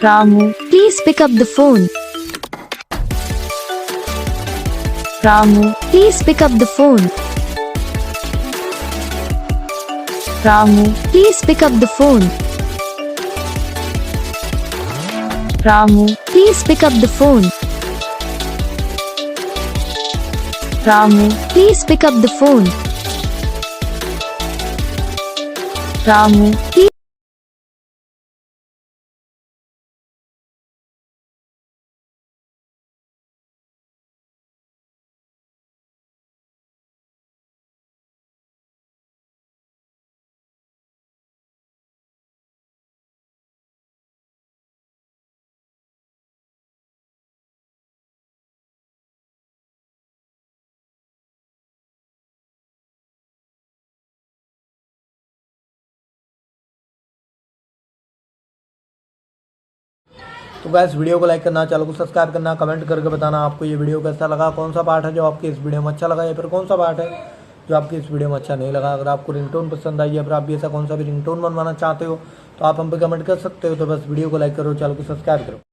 Ramu, please pick up the phone. Ramu, please pick up the phone. Ramu, please pick up the phone. Ramu, please pick up the phone. Ramu, please pick up the phone. Ramu, please. तो guys video को like करना, channel को subscribe करना, comment करके बताना आपको ये video कैसा लगा, कौन सा पार्ट है जो आपके इस वीडियो में अच्छा लगा या फिर कौन सा पार्ट है जो आपके इस वीडियो में अच्छा नहीं लगा। अगर आपको रिंगटोन पसंद आई या फिर आप भी ऐसा कौन सा भी रिंगटोन बनवाना चाहते हो तो आप हम पे कमेंट कर सकते हो। तो बस वीडियो को लाइक करो, चैनल को सब्सक्राइब करो।